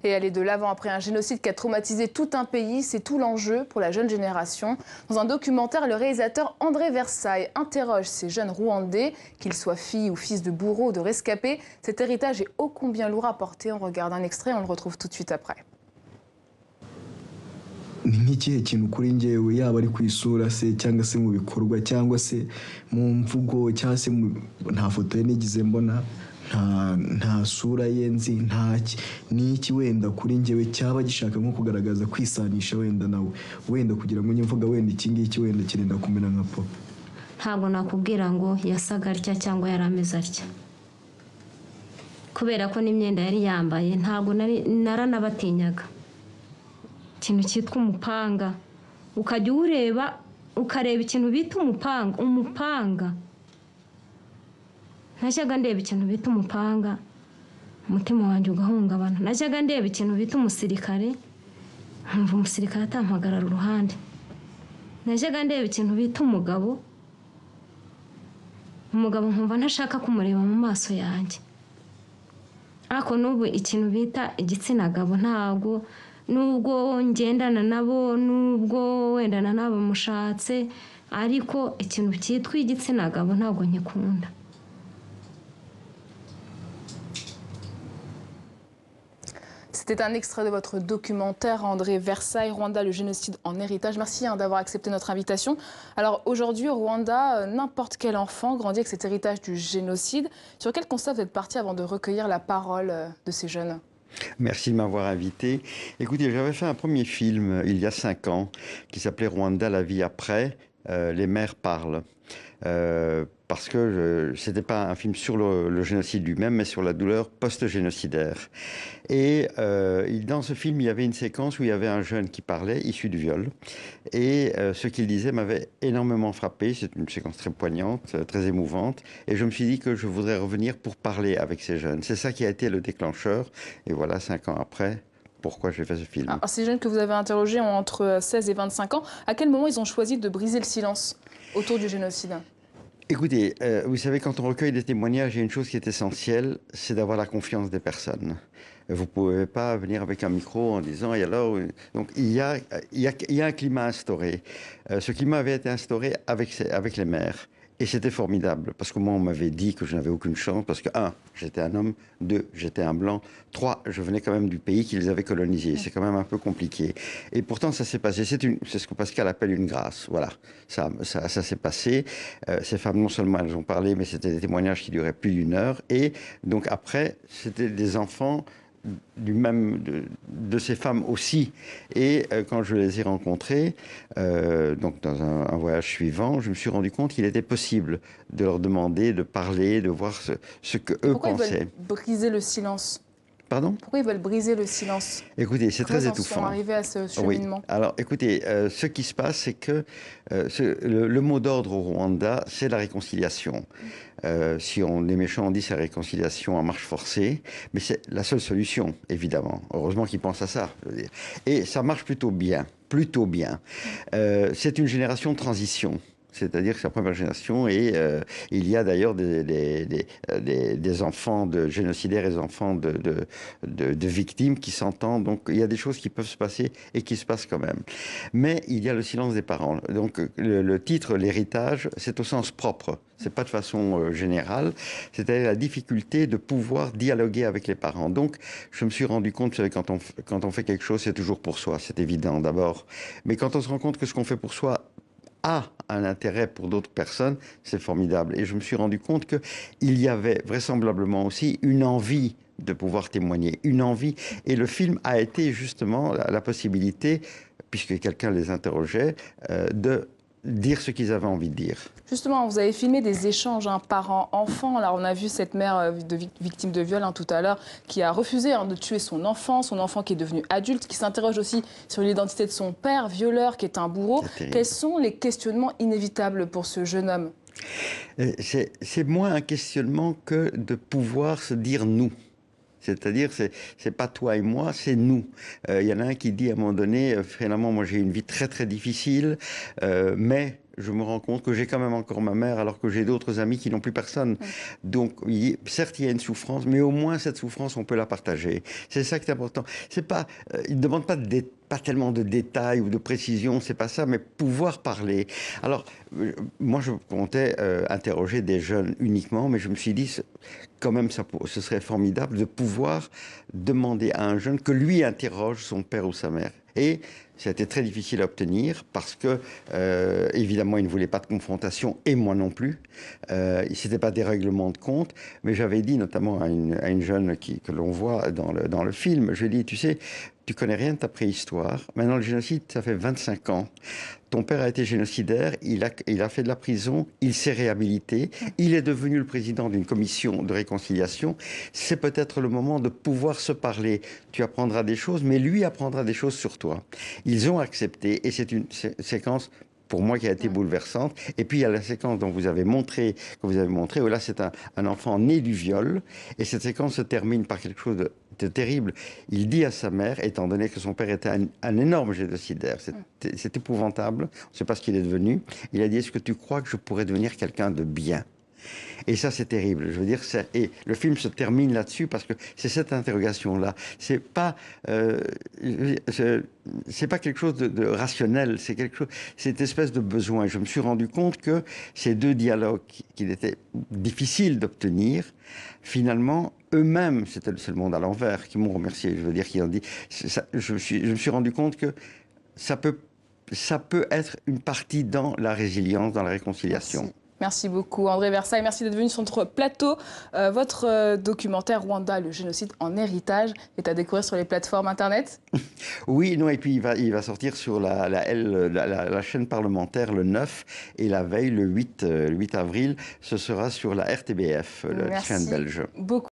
Et aller de l'avant après un génocide qui a traumatisé tout un pays, c'est tout l'enjeu pour la jeune génération. Dans un documentaire, le réalisateur André Versailles interroge ces jeunes Rwandais, qu'ils soient filles ou fils de bourreaux ou de rescapés. Cet héritage est ô combien lourd à porter. On regarde un extrait, on le retrouve tout de suite après. Ni nk'ikihe kintu kuri njyewe yaba ari ku isura se cyangwa se mu bikorwa cyangwa se mu mvugo cyangwa se nta foto ye nigeze mbona nta sura ye nzi ntaki niki wenda kuri njyewe cyaba gishaka nko kugaragaza kwisanisha wenda nawe wenda kugira ngo nyimvuga wenda iki ngiki wenda kirenda kumera nka papa. Ntabwo nakubwira ngo yasaga atya cyangwa yarameze atya kubera ko n'imyenda yari yambaye ntabwo naranabatinyaga. Ikintu cyitwa umupanga ukajya ureba ukareba ikintu bita umupanga najyaga ndeba ikintu bita umupanga umutima wanjye ugahungabana. Najyaga ndeba ikintu bita umusirikare nkumva umusirikare atampagarara uruhande. Najyaga ndeba ikintu bita umugabo nkumva ntashaka kumureba mu maso yanjye. Ariko n'ubu ikintu bita igitsina gabo ntabwo, nubwo ngendana nabo nubwo wendana nabo mushatse, ariko ikintu cyitwa igitsina gabo ntabwo nkikunda. C'était un extrait de votre documentaire André Versailles, Rwanda, le génocide en héritage. Merci d'avoir accepté notre invitation. Alors aujourd'hui au Rwanda, n'importe quel enfant grandit avec cet héritage du génocide. Sur quel constat vous êtes parti avant de recueillir la parole de ces jeunes ? Merci de m'avoir invité. Écoutez, j'avais fait un premier film il y a 5 ans qui s'appelait Rwanda, la vie après, les mères parlent. Parce que ce n'était pas un film sur le génocide lui-même, mais sur la douleur post-génocidaire. Et dans ce film, il y avait une séquence où il y avait un jeune qui parlait, issu du viol. Et ce qu'il disait m'avait énormément frappé. C'est une séquence très poignante, très émouvante. Et je me suis dit que je voudrais revenir pour parler avec ces jeunes. C'est ça qui a été le déclencheur. Et voilà, 5 ans après, pourquoi j'ai fait ce film. Alors, ces jeunes que vous avez interrogés ont entre 16 et 25 ans. À quel moment ils ont choisi de briser le silence autour du génocide ? Écoutez, vous savez, quand on recueille des témoignages, il y a une chose qui est essentielle, c'est d'avoir la confiance des personnes. Vous ne pouvez pas venir avec un micro en disant « et alors ?» Donc il y a un climat instauré. Ce climat avait été instauré avec les maires. Et c'était formidable, parce que moi, on m'avait dit que je n'avais aucune chance, parce que 1, j'étais un homme, 2, j'étais un blanc, 3, je venais quand même du pays qui les avait colonisés. C'est quand même un peu compliqué. Et pourtant, ça s'est passé. C'est ce que Pascal appelle une grâce. Voilà, ça s'est passé. Ces femmes, non seulement elles ont parlé, mais c'était des témoignages qui duraient plus d'1 heure. Et donc après, c'était des enfants de ces femmes aussi. Et quand je les ai rencontrées, donc dans un voyage suivant, je me suis rendu compte qu'il était possible de leur demander, de parler, de voir ce qu'eux pensaient. Pourquoi ils veulent briser le silence ? Pardon ? Pourquoi ils veulent briser le silence ? Écoutez, c'est très étouffant. Comment ils sont arrivés à ce cheminement ? Oui. Alors, écoutez, ce qui se passe, c'est que le mot d'ordre au Rwanda, c'est la réconciliation. Si on est méchant, on dit c'est la réconciliation à marche forcée, mais c'est la seule solution, évidemment. Heureusement qu'ils pensent à ça. Je veux dire. Et ça marche plutôt bien, plutôt bien. C'est une génération de transition. C'est-à-dire que c'est la première génération et il y a d'ailleurs des enfants de génocidaires et des enfants de victimes qui s'entendent. Donc il y a des choses qui peuvent se passer et qui se passent quand même. Mais il y a le silence des parents. Donc le titre, l'héritage, c'est au sens propre. C'est pas de façon générale. C'est-à-dire la difficulté de pouvoir dialoguer avec les parents. Donc je me suis rendu compte que quand on fait quelque chose, c'est toujours pour soi. C'est évident d'abord. Mais quand on se rend compte que ce qu'on fait pour soi a un intérêt pour d'autres personnes, c'est formidable. Et je me suis rendu compte qu'il y avait vraisemblablement aussi une envie de pouvoir témoigner, une envie. Et le film a été justement la possibilité, puisque quelqu'un les interrogeait, de dire ce qu'ils avaient envie de dire. Justement, vous avez filmé des échanges parents-enfants. Alors, on a vu cette mère victime de viol tout à l'heure qui a refusé de tuer son enfant qui est devenu adulte, qui s'interroge aussi sur l'identité de son père, violeur, qui est un bourreau. Quels sont les questionnements inévitables pour ce jeune homme ? C'est moins un questionnement que de pouvoir se dire « nous ». C'est-à-dire, c'est pas toi et moi, c'est nous. Il y en a un qui dit à un moment donné, finalement, moi j'ai une vie très très difficile, mais je me rends compte que j'ai quand même encore ma mère alors que j'ai d'autres amis qui n'ont plus personne. Donc, oui, certes, il y a une souffrance, mais au moins cette souffrance, on peut la partager. C'est ça qui est important. C'est pas, il ne demande pas tellement de détails ou de précision, c'est pas ça, mais pouvoir parler. Alors, moi, je comptais interroger des jeunes uniquement, mais je me suis dit, quand même, ce serait formidable de pouvoir demander à un jeune que lui interroge son père ou sa mère. Et ça a été très difficile à obtenir parce que, évidemment, il ne voulait pas de confrontation et moi non plus. Ce n'était pas des règlements de compte, mais j'avais dit notamment à une jeune que l'on voit dans le film, je lui ai dit, tu sais, tu connais rien de ta préhistoire. Maintenant, le génocide, ça fait 25 ans. Ton père a été génocidaire, il a fait de la prison, il s'est réhabilité, il est devenu le président d'une commission de réconciliation. C'est peut-être le moment de pouvoir se parler. Tu apprendras des choses, mais lui apprendra des choses sur toi. Ils ont accepté, et c'est une séquence pour moi qui a été bouleversante. Et puis il y a la séquence dont vous avez montré, où là c'est un enfant né du viol, et cette séquence se termine par quelque chose de terrible. Il dit à sa mère, étant donné que son père était un énorme génocidaire, c'est épouvantable, on ne sait pas ce qu'il est devenu, il a dit, est-ce que tu crois que je pourrais devenir quelqu'un de bien ? Et ça, c'est terrible. Je veux dire, et le film se termine là-dessus parce que c'est cette interrogation-là. C'est pas quelque chose de rationnel. C'est quelque chose, cette espèce de besoin. Je me suis rendu compte que ces deux dialogues qu'il était difficile d'obtenir, finalement, eux-mêmes, c'est le monde à l'envers, qui m'ont remercié. Je veux dire, qui ont dit. Je me suis rendu compte que ça peut être une partie dans la résilience, dans la réconciliation. Merci. Merci beaucoup André Versailles, merci d'être venu sur notre plateau. Votre documentaire Rwanda, le génocide en héritage, est à découvrir sur les plateformes internet. Oui, non, et puis il va sortir sur la chaîne parlementaire le 9 et la veille, le 8 avril, ce sera sur la RTBF, la chaîne belge. Beaucoup.